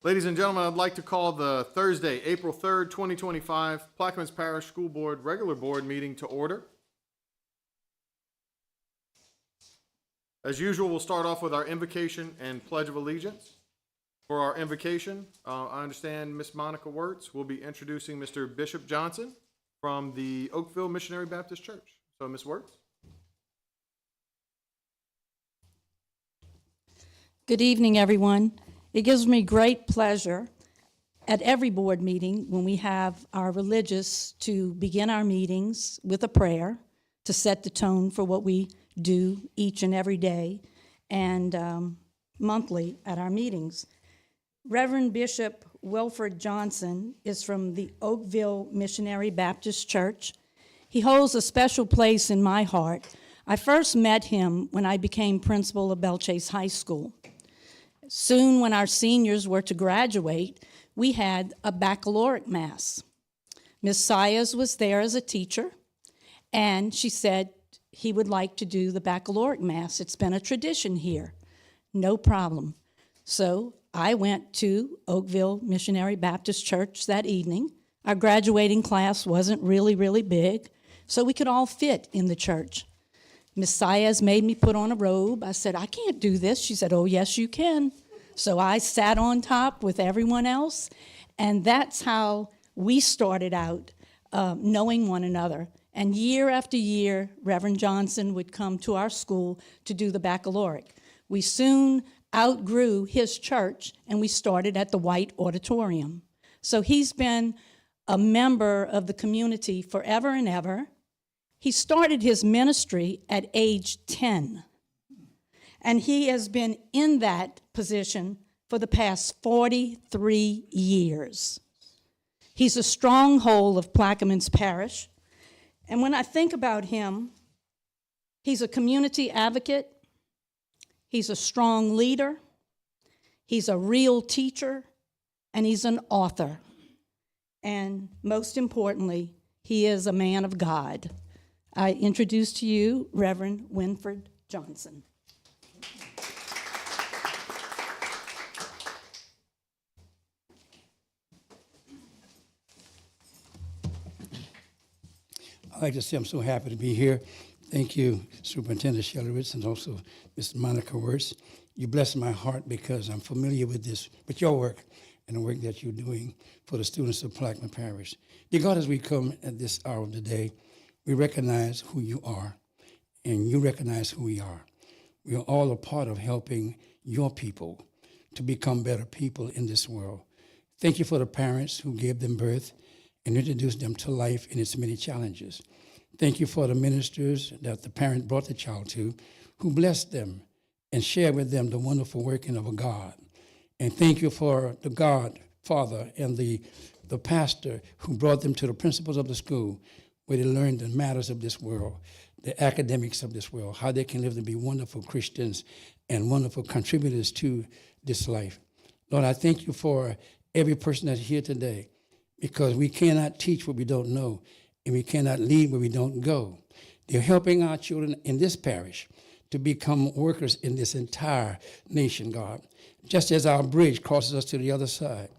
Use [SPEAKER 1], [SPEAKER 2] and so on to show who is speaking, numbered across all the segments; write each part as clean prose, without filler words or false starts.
[SPEAKER 1] Ladies and gentlemen, I'd like to call the Thursday, April 3rd, 2025, Plaquemines Parish School Board Regular Board Meeting to order. As usual, we'll start off with our invocation and Pledge of Allegiance. For our invocation, I understand Miss Monica Wirtz will be introducing Mr. Bishop Johnson from the Oakville Missionary Baptist Church. So, Miss Wirtz.
[SPEAKER 2] Good evening, everyone. It gives me great pleasure at every board meeting when we have our religious to begin our meetings with a prayer to set the tone for what we do each and every day and monthly at our meetings. Reverend Bishop Wilfred Johnson is from the Oakville Missionary Baptist Church. He holds a special place in my heart. I first met him when I became principal of Belle Chasse High School. Soon, when our seniors were to graduate, we had a baccalaureate mass. Miss Sayers was there as a teacher, and she said he would like to do the baccalaureate mass. It's been a tradition here. No problem. So I went to Oakville Missionary Baptist Church that evening. Our graduating class wasn't really big, so we could all fit in the church. Miss Sayers made me put on a robe. I said, I can't do this. She said, oh, yes, you can. So I sat on top with everyone else, and that's how we started out knowing one another. And year after year, Reverend Johnson would come to our school to do the baccalaureate. We soon outgrew his church, and we started at the White Auditorium. So he's been a member of the community forever and ever. He started his ministry at age 10, and he has been in that position for the past 43 years. He's a stronghold of Plaquemines Parish, and when I think about him, he's a community advocate, he's a strong leader, he's a real teacher, and he's an author. And most importantly, he is a man of God. I introduce to you Reverend Winfred Johnson.
[SPEAKER 3] I'd like to say I'm so happy to be here. Thank you, Superintendent Shelley Ritz, and also Ms. Monica Wirtz. You bless my heart because I'm familiar with this, with your work and the work that you're doing for the students of Plaquemines Parish. Dear God, as we come at this hour of the day, we recognize who you are, and you recognize who we are. We are all a part of helping your people to become better people in this world. Thank you for the parents who gave them birth and introduced them to life and its many challenges. Thank you for the ministers that the parent brought the child to, who blessed them and shared with them the wonderful working of a God. And thank you for the God, Father, and the pastor who brought them to the principals of the school, where they learned the matters of this world, the academics of this world, how they can live to be wonderful Christians and wonderful contributors to this life. Lord, I thank you for every person that's here today, because we cannot teach what we don't know, and we cannot lead where we don't go. They're helping our children in this parish to become workers in this entire nation, God. Just as our bridge crosses us to the other side,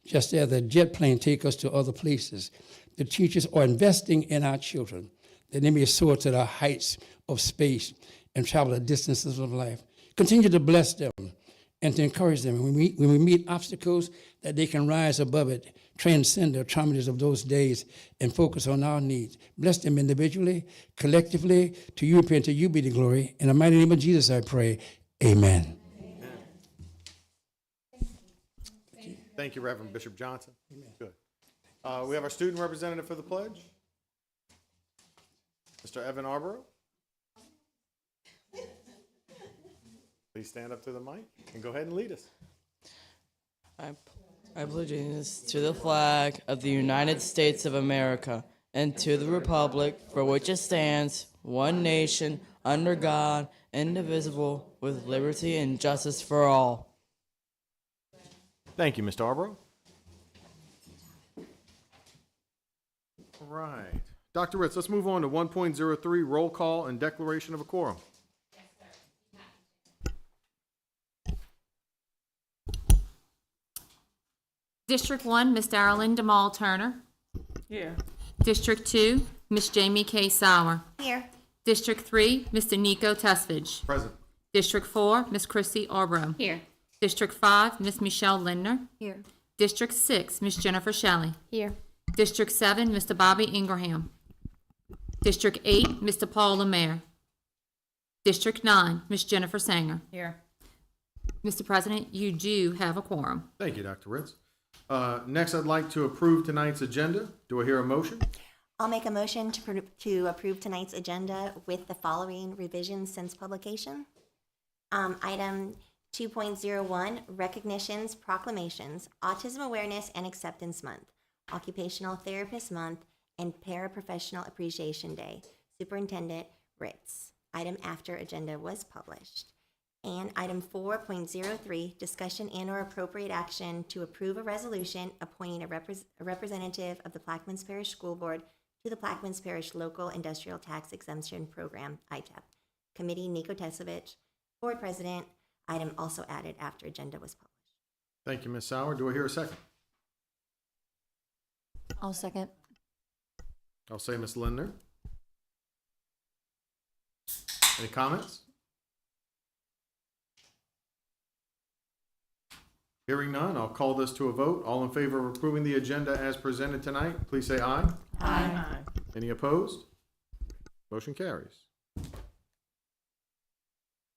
[SPEAKER 3] just as the jet plane takes us to other places, the teachers are investing in our children, that they may soar to the heights of space and travel the distances of life. Continue to bless them and to encourage them. When we meet obstacles, that they can rise above it, transcend the traumas of those days, and focus on our needs. Bless them individually, collectively. To you and to you be the glory. In the mighty name of Jesus, I pray. Amen.
[SPEAKER 1] Thank you, Reverend Bishop Johnson. Amen. Good. We have our student representative for the pledge, Mr. Evan Arborough. Please stand up to the mic and go ahead and lead us.
[SPEAKER 4] I pledge allegiance to the flag of the United States of America and to the republic for which it stands, one nation, under God, indivisible, with liberty and justice for all.
[SPEAKER 1] Thank you, Mr. Arborough. All right. Dr. Ritz, let's move on to 1.03, roll call and declaration of a quorum.
[SPEAKER 5] District 1, Ms. Darrellyn DeMall Turner.
[SPEAKER 4] Here.
[SPEAKER 5] District 2, Ms. Jamie K. Sauer.
[SPEAKER 6] Here.
[SPEAKER 5] District 3, Mr. Nico Tesfage.
[SPEAKER 1] Present.
[SPEAKER 5] District 4, Ms. Christy Arbro.
[SPEAKER 6] Here.
[SPEAKER 5] District 5, Ms. Michelle Lindner.
[SPEAKER 6] Here.
[SPEAKER 5] District 6, Ms. Jennifer Shelley.
[SPEAKER 6] Here.
[SPEAKER 5] District 7, Mr. Bobby Ingraham. District 8, Mr. Paul Lemaire. District 9, Ms. Jennifer Sanger.
[SPEAKER 4] Here.
[SPEAKER 5] Mr. President, you do have a quorum.
[SPEAKER 1] Thank you, Dr. Ritz. Next, I'd like to approve tonight's agenda. Do I hear a motion?
[SPEAKER 6] I'll make a motion to approve tonight's agenda with the following revisions since publication. Item 2.01, recognitions, proclamations, Autism Awareness and Acceptance Month, Occupational Therapist Month, and Paraprofessional Appreciation Day. Superintendent Ritz. Item after agenda was published. And item 4.03, discussion and/or appropriate action to approve a resolution appointing a representative of the Plaquemines Parish School Board to the Plaquemines Parish Local Industrial Tax Exemption Program, ITEP. Committee, Nico Tesovich. Board President. Item also added after agenda was published.
[SPEAKER 1] Thank you, Ms. Sauer. Do I hear a second?
[SPEAKER 6] I'll second.
[SPEAKER 1] I'll say Ms. Lindner. Any comments? Hearing none, I'll call this to a vote. All in favor of approving the agenda as presented tonight, please say aye.
[SPEAKER 4] Aye.
[SPEAKER 1] Any opposed? Motion carries.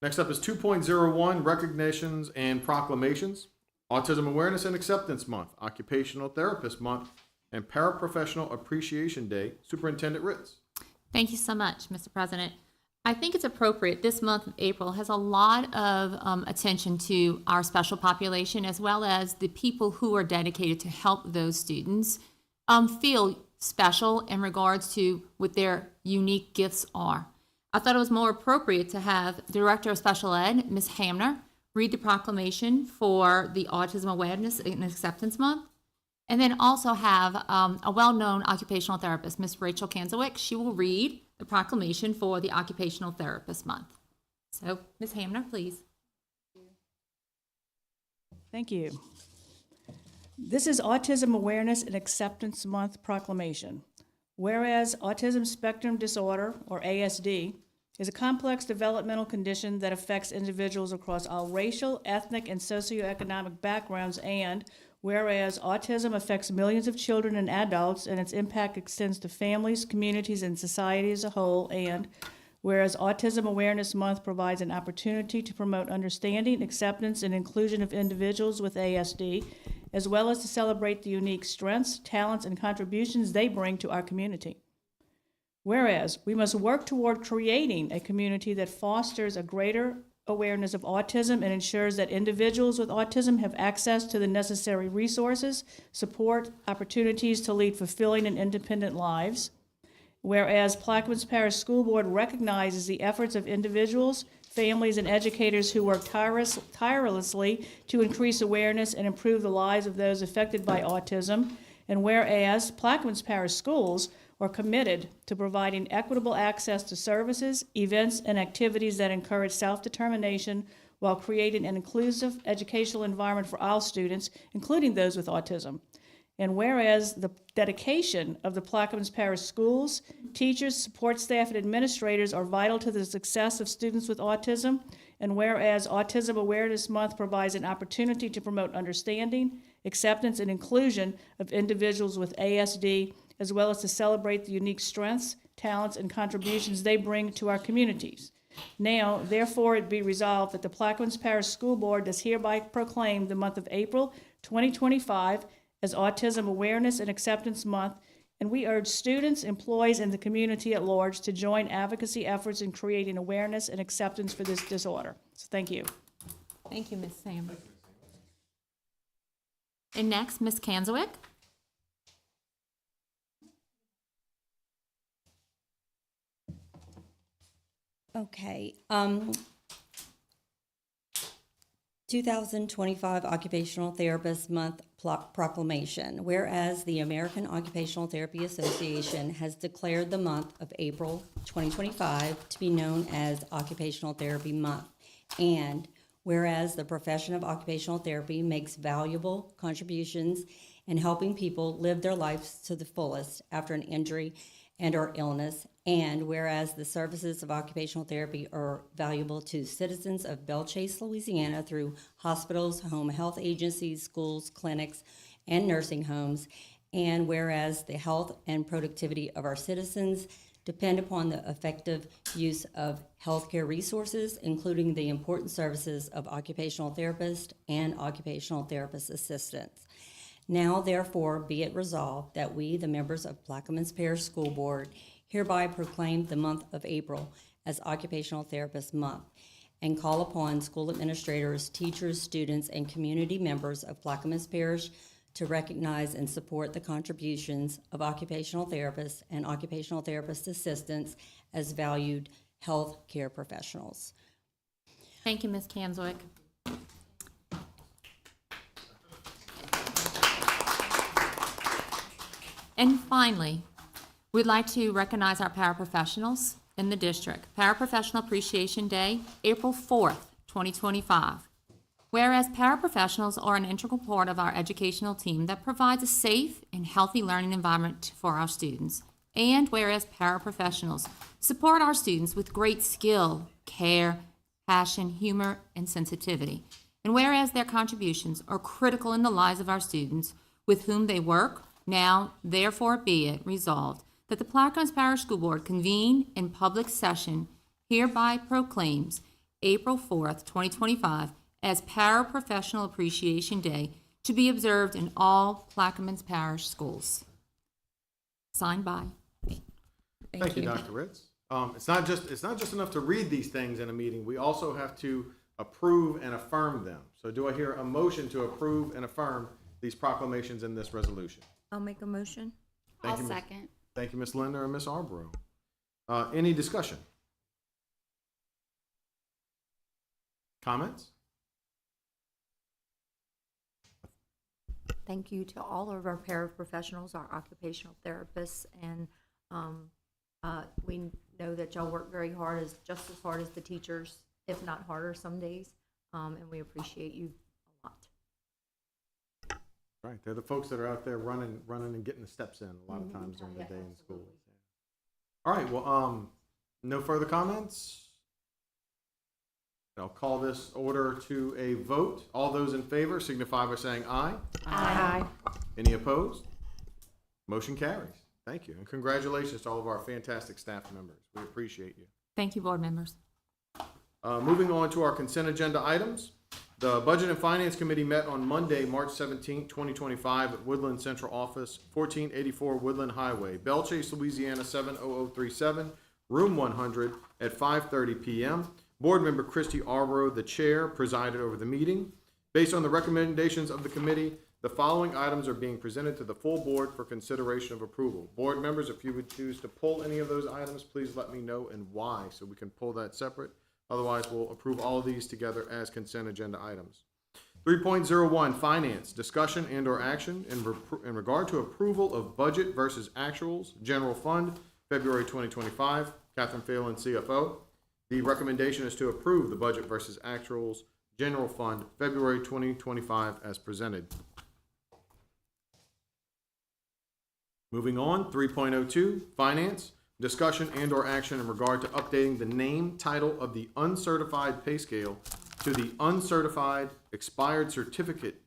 [SPEAKER 1] Next up is 2.01, recognitions and proclamations, Autism Awareness and Acceptance Month, Occupational Therapist Month, and Paraprofessional Appreciation Day. Superintendent Ritz.
[SPEAKER 5] Thank you so much, Mr. President. I think it's appropriate. This month of April has a lot of attention to our special population, as well as the people who are dedicated to help those students feel special in regards to what their unique gifts are. I thought it was more appropriate to have Director of Special Ed, Ms. Hamner, read the proclamation for the Autism Awareness and Acceptance Month, and then also have a well-known occupational therapist, Ms. Rachel Kanzowick. She will read the proclamation for the Occupational Therapist Month. So, Ms. Hamner, please.
[SPEAKER 2] Thank you. This is Autism Awareness and Acceptance Month proclamation. Whereas autism spectrum disorder, or ASD, is a complex developmental condition that affects individuals across all racial, ethnic, and socioeconomic backgrounds, and whereas autism affects millions of children and adults and its impact extends to families, communities, and society as a whole, and whereas Autism Awareness Month provides an opportunity to promote understanding, acceptance, and inclusion of individuals with ASD, as well as to celebrate the unique strengths, talents, and contributions they bring to our community. Whereas we must work toward creating a community that fosters a greater awareness of autism and ensures that individuals with autism have access to the necessary resources, support, opportunities to lead fulfilling and independent lives. Whereas Plaquemines Parish School Board recognizes the efforts of individuals, families, and educators who work tirelessly to increase awareness and improve the lives of those affected by autism. And whereas Plaquemines Parish Schools are committed to providing equitable access to services, events, and activities that encourage self-determination while creating an inclusive educational environment for all students, including those with autism. And whereas the dedication of the Plaquemines Parish Schools, teachers, support staff, and administrators are vital to the success of students with autism, and whereas Autism Awareness Month provides an opportunity to promote understanding, acceptance, and inclusion of individuals with ASD, as well as to celebrate the unique strengths, talents, and contributions they bring to our communities. Now, therefore, it be resolved that the Plaquemines Parish School Board does hereby proclaim the month of April 2025 as Autism Awareness and Acceptance Month, and we urge students, employees, and the community at large to join advocacy efforts in creating awareness and acceptance for this disorder. So thank you.
[SPEAKER 5] Thank you, Ms. Sam. And next, Ms. Kanzowick.
[SPEAKER 7] Okay. 2025 Occupational Therapist Month proclamation. Whereas the American Occupational Therapy Association has declared the month of April 2025 to be known as Occupational Therapy Month. And whereas the profession of occupational therapy makes valuable contributions in helping people live their lives to the fullest after an injury and or illness, and whereas the services of occupational therapy are valuable to citizens of Belle Chase, Louisiana through hospitals, home health agencies, schools, clinics, and nursing homes, and whereas the health and productivity of our citizens depend upon the effective use of healthcare resources, including the important services of occupational therapists and occupational therapist assistants. Now, therefore, be it resolved that we, the members of Plaquemines Parish School Board, hereby proclaim the month of April as Occupational Therapist Month and call upon school administrators, teachers, students, and community members of Plaquemines Parish to recognize and support the contributions of occupational therapists and occupational therapist assistants as valued health care professionals.
[SPEAKER 5] Thank you, Ms. Kanzwick. And finally, we'd like to recognize our paraprofessionals in the district. Paraprofessional Appreciation Day, April 4th, 2025. Whereas paraprofessionals are an integral part of our educational team that provides a safe and healthy learning environment for our students. And whereas paraprofessionals support our students with great skill, care, passion, humor, and sensitivity. And whereas their contributions are critical in the lives of our students with whom they work, now therefore be it resolved that the Plaquemines Parish School Board convene in public session hereby proclaims April 4th, 2025 as Paraprofessional Appreciation Day to be observed in all Plaquemines Parish schools. Signed by.
[SPEAKER 1] Thank you, Dr. Ritz. It's not just enough to read these things in a meeting. We also have to approve and affirm them. So do I hear a motion to approve and affirm these proclamations in this resolution?
[SPEAKER 8] I'll make a motion.
[SPEAKER 1] Thank you,
[SPEAKER 8] second.
[SPEAKER 1] Thank you, Ms. Linder and Ms. Arborough. Any discussion? Comments?
[SPEAKER 8] Thank you to all of our paraprofessionals, our occupational therapists, and we know that y'all work very hard, just as hard as the teachers, if not harder some days, and we appreciate you a lot.
[SPEAKER 1] Right, they're the folks that are out there running and getting the steps in a lot of times during the day in school. All right, well, no further comments? I'll call this order to a vote. All those in favor signify by saying aye.
[SPEAKER 8] Aye.
[SPEAKER 1] Any opposed? Motion carries. Thank you, and congratulations to all of our fantastic staff members. We appreciate you.
[SPEAKER 5] Thank you, board members.
[SPEAKER 1] Moving on to our consent agenda items. The Budget and Finance Committee met on Monday, March 17, 2025 at Woodland Central Office, 1484 Woodland Highway, Belle Chase, Louisiana 70037, room 100 at 5:30 p.m. Board member Christy Arborough, the chair, presided over the meeting. Based on the recommendations of the committee, the following items are being presented to the full board for consideration of approval. Board members, if you would choose to pull any of those items, please let me know and why, so we can pull that separate. Otherwise, we'll approve all of these together as consent agenda items. 3.01, Finance, discussion and or action in regard to approval of budget versus actuals, General Fund, February 2025. Catherine Phelan, CFO. The recommendation is to approve the budget versus actuals, General Fund, February 2025 as presented. Moving on, 3.02, Finance, discussion and or action in regard to updating the name title of the uncertified pay scale to the uncertified expired certificate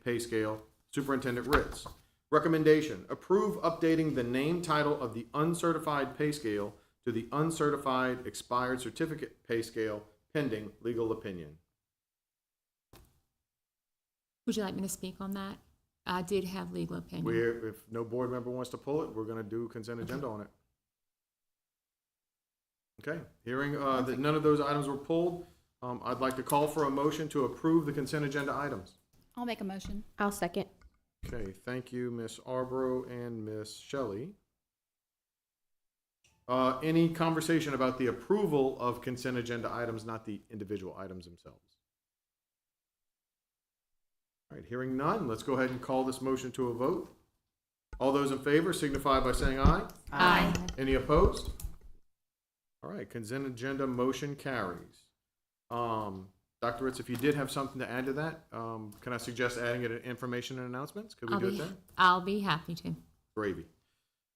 [SPEAKER 1] pay scale, Superintendent Ritz. Recommendation, approve updating the name title of the uncertified pay scale to the uncertified expired certificate pay scale pending legal opinion.
[SPEAKER 5] Would you like me to speak on that? I did have legal opinion.
[SPEAKER 1] If no board member wants to pull it, we're going to do consent agenda on it. Okay, hearing that none of those items were pulled, I'd like to call for a motion to approve the consent agenda items.
[SPEAKER 9] I'll make a motion.
[SPEAKER 8] I'll second.
[SPEAKER 1] Okay, thank you, Ms. Arborough and Ms. Shelley. Any conversation about the approval of consent agenda items, not the individual items themselves? All right, hearing none, let's go ahead and call this motion to a vote. All those in favor signify by saying aye.
[SPEAKER 5] Aye.
[SPEAKER 1] Any opposed? All right, consent agenda motion carries. Dr. Ritz, if you did have something to add to that, can I suggest adding it in information and announcements? Could we do it then?
[SPEAKER 5] I'll be happy to.
[SPEAKER 1] Gravy.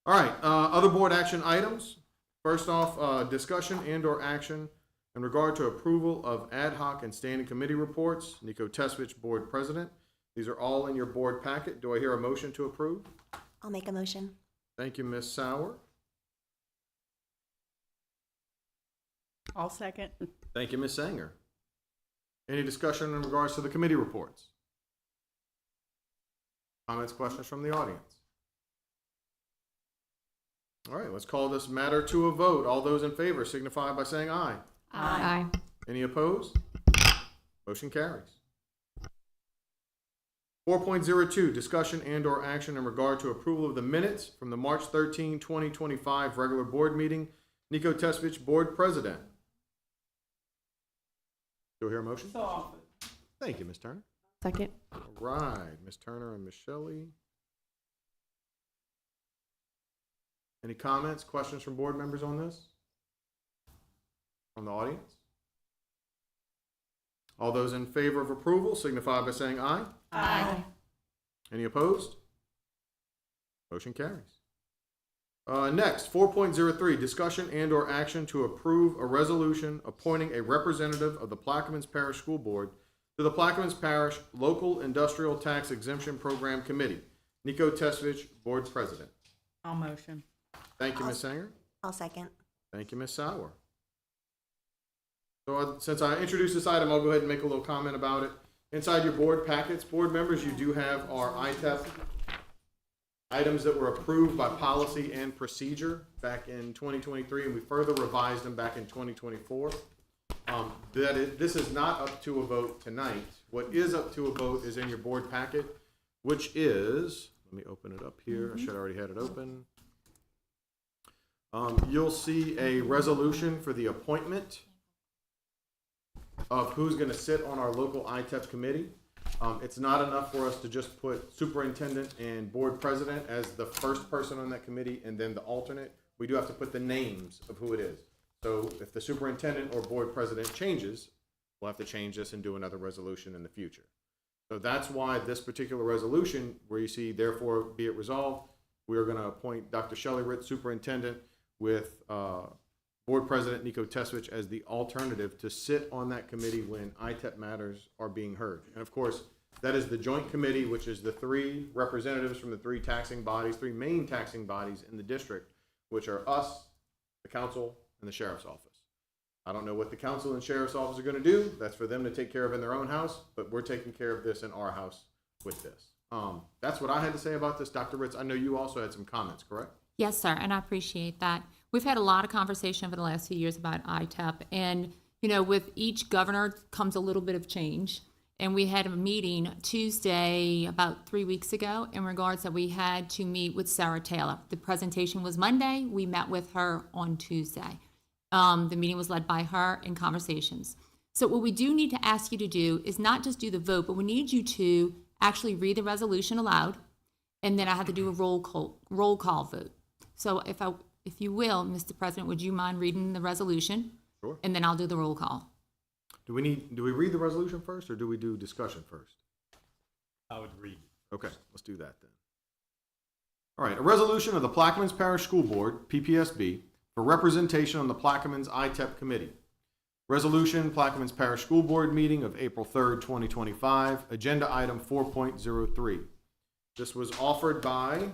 [SPEAKER 1] All right, other board action items. First off, discussion and/or action in regard to approval of ad hoc and standing committee reports. Nico Tesvich, Board President. These are all in your board packet. Do I hear a motion to approve?
[SPEAKER 6] I'll make a motion.
[SPEAKER 1] Thank you, Ms. Sauer.
[SPEAKER 9] I'll second.
[SPEAKER 1] Thank you, Ms. Sanger. Any discussion in regards to the committee reports? Comments, questions from the audience? All right, let's call this matter to a vote. All those in favor signify by saying aye.
[SPEAKER 5] Aye.
[SPEAKER 1] Any opposed? Motion carries. 4.02, discussion and/or action in regard to approval of the minutes from the March 13, 2025 regular board meeting. Nico Tesvich, Board President. Do I hear a motion?
[SPEAKER 9] So offered.
[SPEAKER 1] Thank you, Ms. Turner.
[SPEAKER 9] Second.
[SPEAKER 1] All right, Ms. Turner and Ms. Shelley. Any comments, questions from board members on this? From the audience? All those in favor of approval signify by saying aye.
[SPEAKER 9] Aye.
[SPEAKER 1] Any opposed? Motion carries. Next, 4.03, discussion and/or action to approve a resolution appointing a representative of the Plaquemines Parish School Board to the Plaquemines Parish Local Industrial Tax Exemption Program Committee. Nico Tesvich, Board President.
[SPEAKER 9] I'll motion.
[SPEAKER 1] Thank you, Ms. Sanger.
[SPEAKER 6] I'll second.
[SPEAKER 1] Thank you, Ms. Sauer. So since I introduced this item, I'll go ahead and make a little comment about it. Inside your board packets, board members, you do have our ITEP items that were approved by policy and procedure back in 2023, and we further revised them back in 2024. This is not up to a vote tonight. What is up to a vote is in your board packet, which is, let me open it up here. I should have already had it open. You'll see a resolution for the appointment of who's going to sit on our local ITEP committee. It's not enough for us to just put superintendent and board president as the first person on that committee and then the alternate. We do have to put the names of who it is. So if the superintendent or board president changes, we'll have to change this and do another resolution in the future. So that's why this particular resolution, where you see therefore be it resolved, we are going to appoint Dr. Shelley Ritz, superintendent, with Board President Nico Tesvich as the alternative to sit on that committee when ITEP matters are being heard. And of course, that is the joint committee, which is the three representatives from the three main taxing bodies in the district, which are us, the council, and the sheriff's office. I don't know what the council and sheriff's office are going to do. That's for them to take care of in their own house, but we're taking care of this in our house with this. That's what I had to say about this. Dr. Ritz, I know you also had some comments, correct?
[SPEAKER 5] Yes, sir, and I appreciate that. We've had a lot of conversation over the last few years about ITEP, and, you know, with each governor comes a little bit of change. And we had a meeting Tuesday about 3 weeks ago in regards that we had to meet with Sarah Taylor. The presentation was Monday. We met with her on Tuesday. The meeting was led by her in conversations. So what we do need to ask you to do is not just do the vote, but we need you to actually read the resolution aloud, and then I have to do a roll call vote. So if you will, Mr. President, would you mind reading the resolution?
[SPEAKER 1] Sure.
[SPEAKER 5] And then I'll do the roll call.
[SPEAKER 1] Do we read the resolution first, or do we do discussion first?
[SPEAKER 10] I would read.
[SPEAKER 1] Okay, let's do that then. All right, a resolution of the Plaquemines Parish School Board, PPSB, for representation on the Plaquemines ITEP Committee. Resolution, Plaquemines Parish School Board meeting of April 3rd, 2025, agenda item 4.03. This was offered by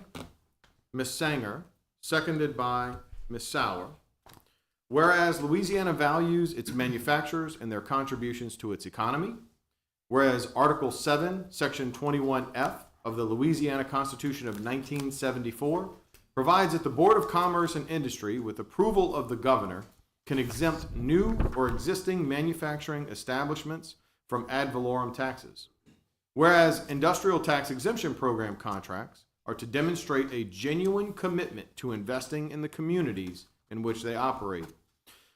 [SPEAKER 1] Ms. Sanger, seconded by Ms. Sauer. Whereas Louisiana values its manufacturers and their contributions to its economy. Whereas Article 7, Section 21F of the Louisiana Constitution of 1974 provides that the Board of Commerce and Industry, with approval of the governor, can exempt new or existing manufacturing establishments from ad valorem taxes. Whereas industrial tax exemption program contracts are to demonstrate a genuine commitment to investing in the communities in which they operate.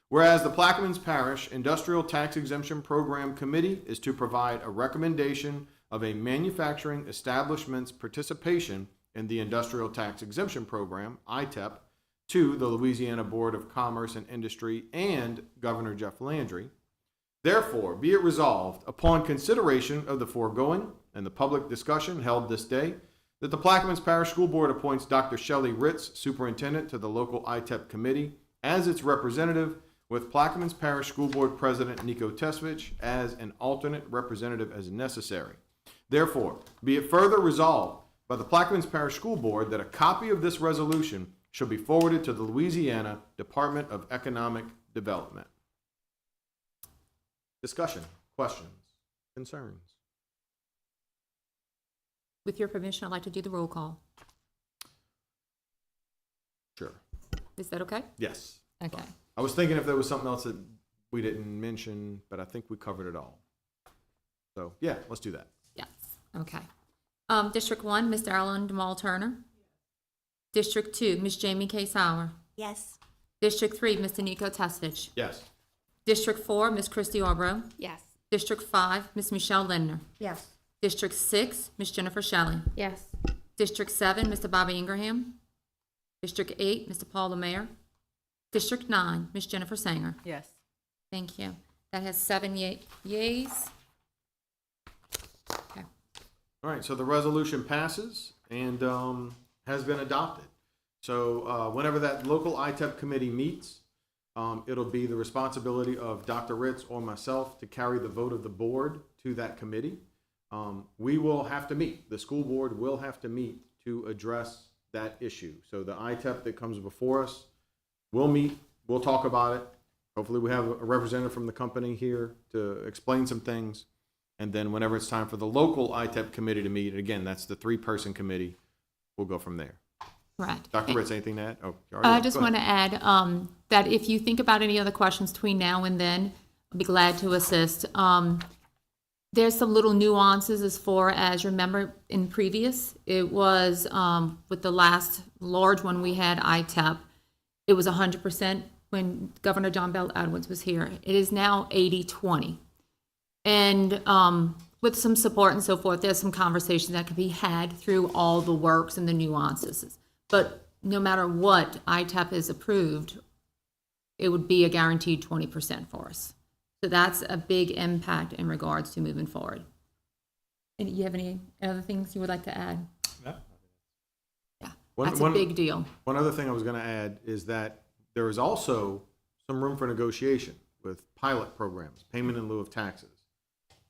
[SPEAKER 1] Whereas the Plaquemines Parish Industrial Tax Exemption Program Committee is to provide a recommendation of a manufacturing establishment's participation in the Industrial Tax Exemption Program, ITEP, to the Louisiana Board of Commerce and Industry and Governor Jeff Landry. Therefore, be it resolved, upon consideration of the foregoing and the public discussion held this day, that the Plaquemines Parish School Board appoints Dr. Shelley Ritz, Superintendent, to the local ITEP Committee as its representative, with Plaquemines Parish School Board President Nico Tesvich as an alternate representative as necessary. Therefore, be it further resolved by the Plaquemines Parish School Board that a copy of this resolution shall be forwarded to the Louisiana Department of Economic Development. Discussion, questions, concerns?
[SPEAKER 5] With your permission, I'd like to do the roll call.
[SPEAKER 1] Sure.
[SPEAKER 5] Is that okay?
[SPEAKER 1] Yes.
[SPEAKER 5] Okay.
[SPEAKER 1] I was thinking if there was something else that we didn't mention, but I think we covered it all. So, yeah, let's do that.
[SPEAKER 5] Yes, okay. District 1, Mr. Alan Demal Turner. District 2, Ms. Jamie K. Sauer.
[SPEAKER 6] Yes.
[SPEAKER 5] District 3, Mr. Nico Tesvich.
[SPEAKER 1] Yes.
[SPEAKER 5] District 4, Ms. Christy Arbro.
[SPEAKER 8] Yes.
[SPEAKER 5] District 5, Ms. Michelle Lindner.
[SPEAKER 8] Yes.
[SPEAKER 5] District 6, Ms. Jennifer Shelley.
[SPEAKER 8] Yes.
[SPEAKER 5] District 7, Mr. Bobby Ingraham. District 8, Mr. Paul Lemaire. District 9, Ms. Jennifer Sanger.
[SPEAKER 9] Yes.
[SPEAKER 5] Thank you. That has 7 yeas. Okay.
[SPEAKER 1] All right, so the resolution passes and has been adopted. So whenever that local ITEP committee meets, it'll be the responsibility of Dr. Ritz or myself to carry the vote of the board to that committee. We will have to meet, the school board will have to meet to address that issue. So the ITEP that comes before us, we'll meet, we'll talk about it. Hopefully we have a representative from the company here to explain some things. And then whenever it's time for the local ITEP committee to meet, again, that's the 3-person committee, we'll go from there.
[SPEAKER 5] Correct.
[SPEAKER 1] Dr. Ritz, anything to add? Oh, you already
[SPEAKER 5] I
[SPEAKER 1] did.
[SPEAKER 5] just
[SPEAKER 1] Go
[SPEAKER 5] want
[SPEAKER 1] ahead.
[SPEAKER 5] to add that if you think about any other questions between now and then, I'll be glad to assist. There's some little nuances as far as, remember in previous, it was with the last large one we had, ITEP, it was 100% when Governor John Bell Edwards was here. It is now 80-20. And with some support and so forth, there's some conversations that can be had through all the works and the nuances. But no matter what ITEP is approved, it would be a guaranteed 20% for us. So that's a big impact in regards to moving forward. And you have any other things you would like to add?
[SPEAKER 10] No.
[SPEAKER 5] Yeah,
[SPEAKER 1] One-
[SPEAKER 5] that's
[SPEAKER 1] one-
[SPEAKER 5] a big deal.
[SPEAKER 1] One other thing I was going to add is that there is also some room for negotiation with pilot programs, payment in lieu of taxes.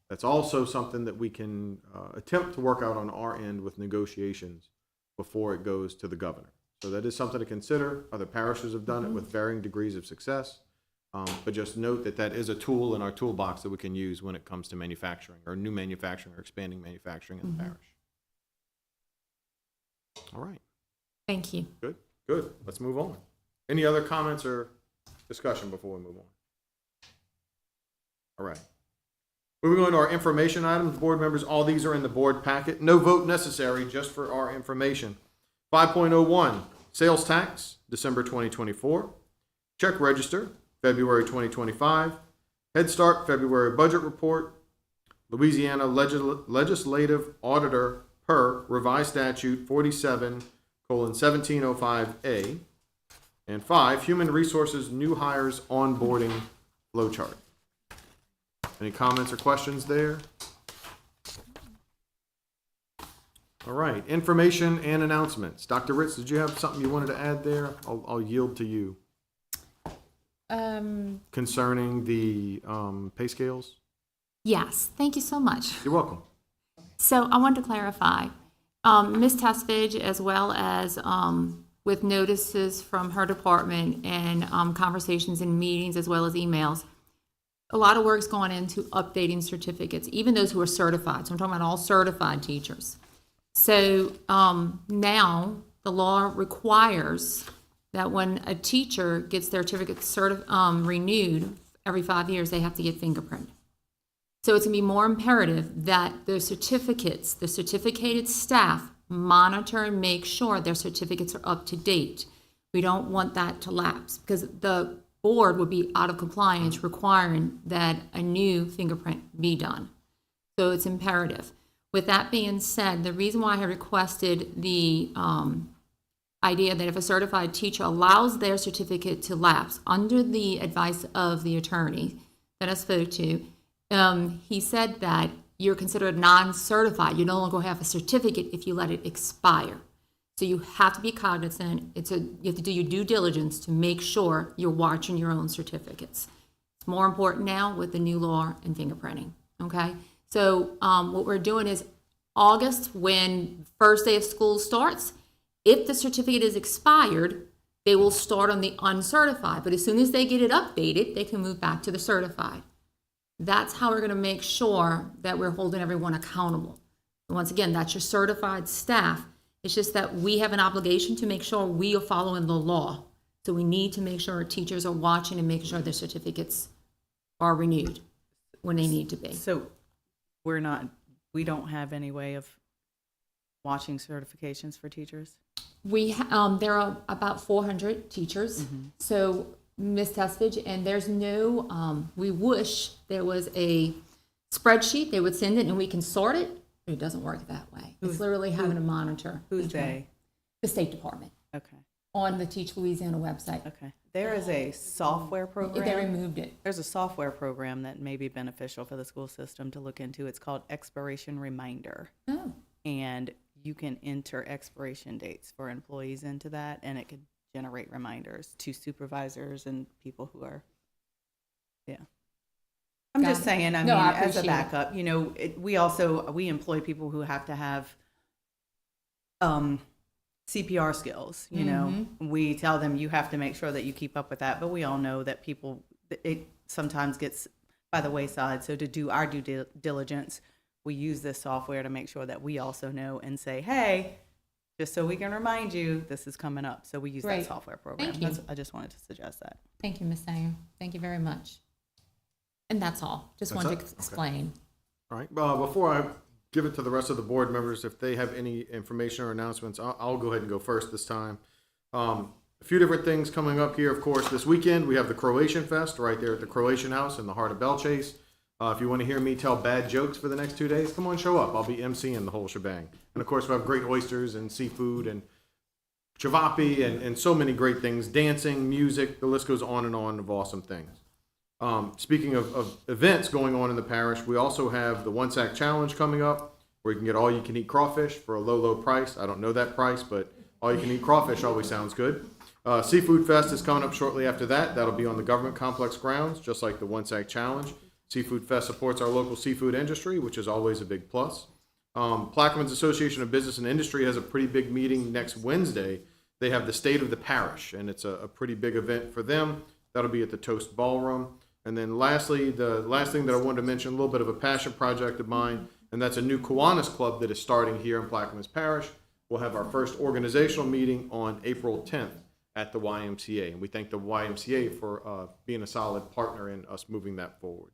[SPEAKER 1] That's also something that we can attempt to work out on our end with negotiations before it goes to the governor. So that is something to consider. Other parishes have done it with varying degrees of success. But just note that that is a tool in our toolbox that we can use when it comes to manufacturing or new manufacturing or expanding manufacturing in the parish. All right,
[SPEAKER 5] Thank you.
[SPEAKER 1] good, good. Let's move on. Any other comments or discussion before we move on? All right. Moving on to our information items, board members, all these are in the board packet. No vote necessary, just for our information. 5.01, sales tax, December 2024. Check register, February 2025. Head Start, February budget report. Louisiana Legislative Auditor per revised statute 47:1705A. And 5, Human Resources New Hires Onboarding Flowchart. Any comments or questions there? All right, information and announcements. Dr. Ritz, did you have something you wanted to add there? I'll yield to you. Concerning the pay scales?
[SPEAKER 5] Yes, thank you so much.
[SPEAKER 1] You're welcome.
[SPEAKER 5] So I wanted to clarify, Ms. Tesvich, as well as with notices from her department and conversations and meetings, as well as emails, a lot of work's gone into updating certificates, even those who are certified. So I'm talking about all certified teachers. So now the law requires that when a teacher gets their certificate renewed every 5 years, they have to get fingerprinted. So it's going to be more imperative that the certificates, the certificated staff monitor and make sure their certificates are up to date. We don't want that to lapse because the board would be out of compliance requiring that a new fingerprint be done. So it's imperative. With that being said, the reason why I requested the idea that if a certified teacher allows their certificate to lapse under the advice of the attorney, that I spoke to, he said that you're considered non-certified. You no longer have a certificate if you let it expire. So you have to be cognizant. You have to do your due diligence to make sure you're watching your own certificates. It's more important now with the new law and fingerprinting. Okay. So what we're doing is August, when first day of school starts, if the certificate is expired, they will start on the uncertified. But as soon as they get it updated, they can move back to the certified. That's how we're going to make sure that we're holding everyone accountable. And once again, that's your certified staff. It's just that we have an obligation to make sure we are following the law. So we need to make sure our teachers are watching and making sure their certificates are renewed when they need to be.
[SPEAKER 9] So we don't have any way of watching certifications for teachers?
[SPEAKER 5] There are about 400 teachers. So Ms. Testage, and there's no, we wish there was a spreadsheet, they would send it and we can sort it, but it doesn't work that way. It's literally having to monitor.
[SPEAKER 9] Who's
[SPEAKER 5] each one.
[SPEAKER 9] they?
[SPEAKER 5] The State Department
[SPEAKER 9] Okay,
[SPEAKER 5] on the Teach Louisiana website.
[SPEAKER 9] okay. There is a software program.
[SPEAKER 5] They removed it.
[SPEAKER 9] There's a software program that may be beneficial for the school system to look into. It's called Expiration Reminder.
[SPEAKER 5] Oh,
[SPEAKER 9] And you can enter expiration dates for employees into that, and it could generate reminders to supervisors and people who are, yeah. I'm
[SPEAKER 5] Got
[SPEAKER 9] just
[SPEAKER 5] it.
[SPEAKER 9] saying, I
[SPEAKER 5] No,
[SPEAKER 9] mean,
[SPEAKER 5] I
[SPEAKER 9] as a
[SPEAKER 5] appreciate it.
[SPEAKER 9] backup, you know, we employ people who have to have CPR skills, you know. We tell them you have to make sure that you keep up with that, but we all know that it sometimes gets by the wayside. So to do our due diligence, we use this software to make sure that we also know and say, hey, just so we can remind you, this is coming up. So we use
[SPEAKER 5] Great.
[SPEAKER 9] that software program.
[SPEAKER 5] Thank you.
[SPEAKER 9] I just wanted to suggest that.
[SPEAKER 5] thank you, Ms. Sanger. Thank you very much. And that's all. Just
[SPEAKER 1] That's
[SPEAKER 5] wanted
[SPEAKER 1] it?
[SPEAKER 5] to explain.
[SPEAKER 1] All right, before I give it to the rest of the board members, if they have any information or announcements, I'll go ahead and go first this time. A few different things coming up here, of course. This weekend, we have the Croatian Fest right there at the Croatian House in the heart of Bellchase. If you want to hear me tell bad jokes for the next 2 days, come on, show up. I'll be emceeing the whole shebang. And of course, we have great oysters and seafood and chavapi and so many great things, dancing, music, the list goes on and on of awesome things. Speaking of events going on in the parish, we also have the One Sack Challenge coming up, where you can get all you can eat crawfish for a low, low price. I don't know that price, but all you can eat crawfish always sounds good. Seafood Fest is coming up shortly after that. That'll be on the government complex grounds, just like the One Sack Challenge. Seafood Fest supports our local seafood industry, which is always a big plus. Plaquemines Association of Business and Industry has a pretty big meeting next Wednesday. They have the State of the Parish, and it's a pretty big event for them. That'll be at the Toast Ballroom. And then lastly, the last thing that I wanted to mention, a little bit of a passion project of mine, and that's a new Kiwanis Club that is starting here in Plaquemines Parish. We'll have our first organizational meeting on April 10th at the YMCA. And we thank the YMCA for being a solid partner in us moving that forward.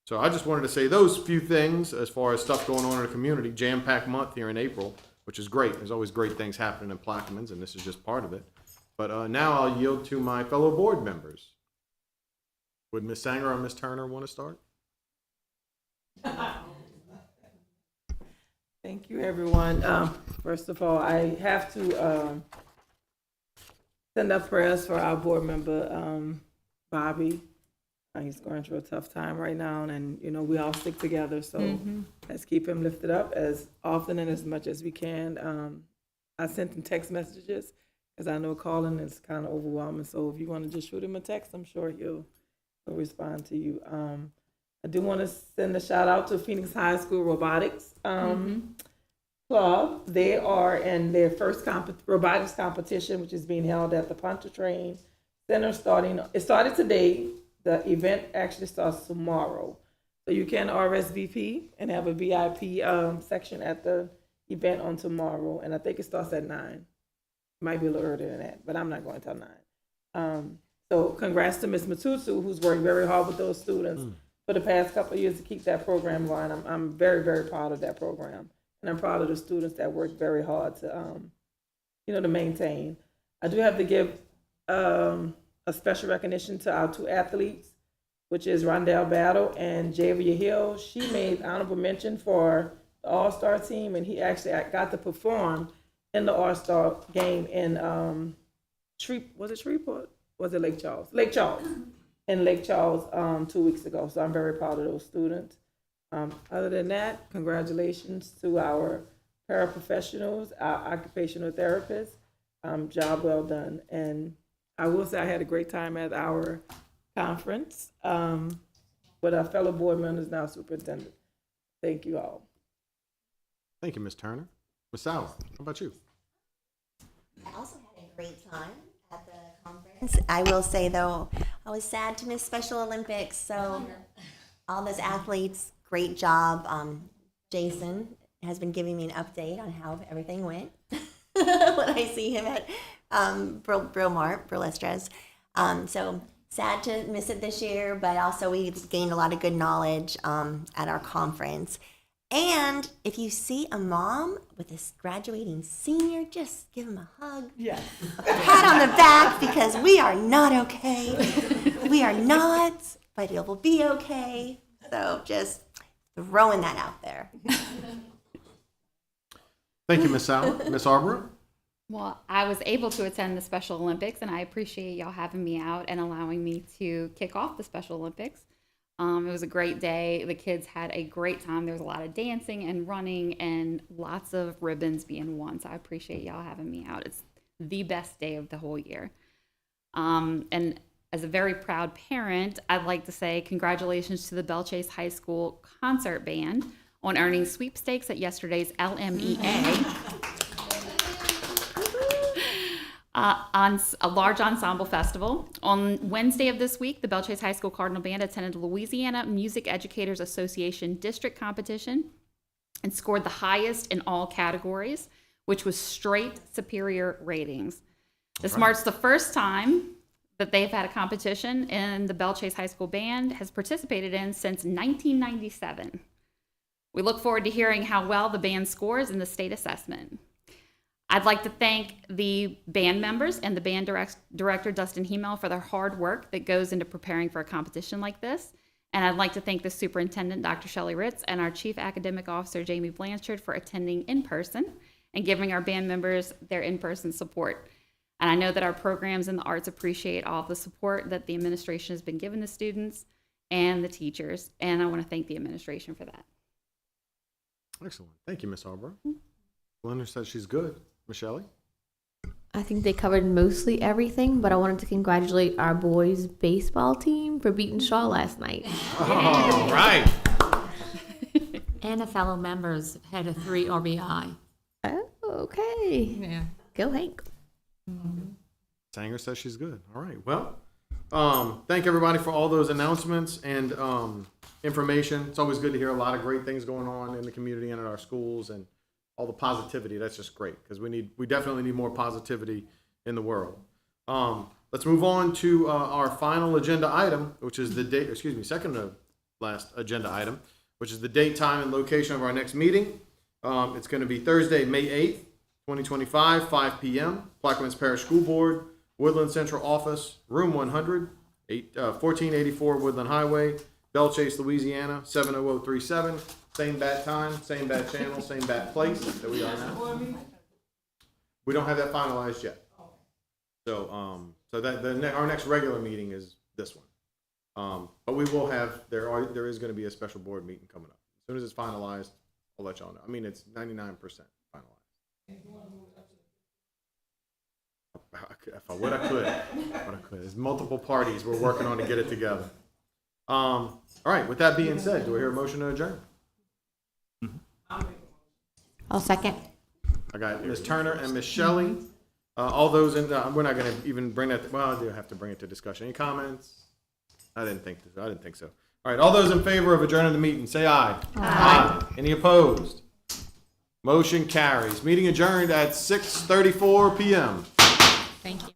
[SPEAKER 1] So I just wanted to say those few things as far as stuff going on in the community. Jam-packed month here in April, which is great. There's always great things happening in Plaquemines, and this is just part of it. But now I'll yield to my fellow board members. Would Ms. Sanger or Ms. Turner want to start?
[SPEAKER 11] Thank you, everyone. First of all, I have to send up prayers for our board member, Bobby. He's going through a tough time right now, and, you know, we all stick together, so let's keep him lifted up as often and as much as we can. I sent him text messages, because I know calling is kind of overwhelming, so if you want to just shoot him a text, I'm sure he'll respond to you. I do want to send a shout out to Phoenix High School Robotics Club. They are in their first robotics competition, which is being held at the Pontchartrain Center. It started today. The event actually starts tomorrow. So you can RSVP and have a VIP section at the event on tomorrow. And I think it starts at 9. It might be a little earlier than that, but I'm not going till 9. So congrats to Ms. Matutu, who's worked very hard with those students for the past couple of years to keep that program going. I'm very, very proud of that program. And I'm proud of the students that worked very hard to, to maintain. I do have to give a special recognition to our 2 athletes, which is Rondell Battle and Javia Hill. She made honorable mention for the All-Star team, and he actually got to perform in the All-Star game in Shreveport? Was it Lake Charles? Lake Charles. in Lake Charles 2 weeks ago. So I'm very proud of those students. Other than that, congratulations to our paraprofessionals, our occupational therapists. Job well done. And I will say I had a great time at our conference with our fellow board members, now superintendent. Thank you all.
[SPEAKER 1] Thank you, Ms. Turner. Ms. Sauer, how about you?
[SPEAKER 6] I also had a great time at the conference. I will say, though, I was sad to miss Special Olympics. So all those athletes, great job. Jason has been giving me an update on how everything went when I see him at Burlestres. So sad to miss it this year, but also we gained a lot of good knowledge at our conference. And if you see a mom with a graduating senior, just give them a hug.
[SPEAKER 11] Yes.
[SPEAKER 6] A pat on the back, because we are not okay. We are not, but it will be okay. So just throwing that out there.
[SPEAKER 1] Thank you, Ms. Sauer. Ms. Arbor?
[SPEAKER 12] Well, I was able to attend the Special Olympics, and I appreciate y'all having me out and allowing me to kick off the Special Olympics. It was a great day. The kids had a great time. There was a lot of dancing and running and lots of ribbons being won. So I appreciate y'all having me out. It's the best day of the whole year. And as a very proud parent, I'd like to say congratulations to the Belle Chase High School concert band on earning sweepstakes at yesterday's LMEA. On a large ensemble festival. On Wednesday of this week, the Belle Chase High School Cardinal Band attended Louisiana Music Educators Association district competition and scored the highest in all categories, which was straight superior ratings. This marks the first time that they've had a competition and the Belle Chase High School Band has participated in since 1997. We look forward to hearing how well the band scores in the state assessment. I'd like to thank the band members and the band director, Dustin Hemel, for their hard work that goes into preparing for a competition like this. And I'd like to thank the superintendent, Dr. Shelley Ritz, and our chief academic officer, Jamie Blanchard, for attending in person and giving our band members their in-person support. And I know that our programs in the arts appreciate all the support that the administration has been giving the students and the teachers. And I want to thank the administration for that.
[SPEAKER 1] Excellent. Thank you, Ms. Arbor. Linda says she's good. Michelle?
[SPEAKER 13] I think they covered mostly everything, but I wanted to congratulate our boys baseball team for beating Shaw last night.
[SPEAKER 1] All right.
[SPEAKER 5] And the fellow members had a 3 RBI.
[SPEAKER 13] Oh, okay.
[SPEAKER 5] Yeah.
[SPEAKER 13] Go Hank.
[SPEAKER 1] Sanger says she's good. All right. Well, thank everybody for all those announcements and information. It's always good to hear a lot of great things going on in the community and at our schools and all the positivity. That's just great because we definitely need more positivity in the world. Let's move on to our final agenda item, which is second to last agenda item, which is the date, time, and location of our next meeting. It's going to be Thursday, May 8th, 2025, 5 p.m. Plaquemines Parish School Board, Woodland Central Office, Room 100, 1484 Woodland Highway, Belle Chase, Louisiana, 70037. Same bat time, same bat channel, same bat place that we are now. We don't have that finalized yet. So, our next regular meeting is this one. But we will have, there is going to be a special board meeting coming up. As soon as it's finalized, I'll let y'all know. I mean, it's 99% finalized. If I would, I could. There's multiple parties we're working on to get it together. All right, with that being said, do we hear a motion to adjourn?
[SPEAKER 13] I'll second.
[SPEAKER 1] I got Ms. Turner and Ms. Shelley. All those in, we're not going to even bring that, well, I do have to bring it to discussion. Any comments? I didn't think so. All right, all those in favor of adjourning the meeting, say aye. Aye. Any opposed? Motion carries. Meeting adjourned at 6:34 p.m.
[SPEAKER 5] Thank you.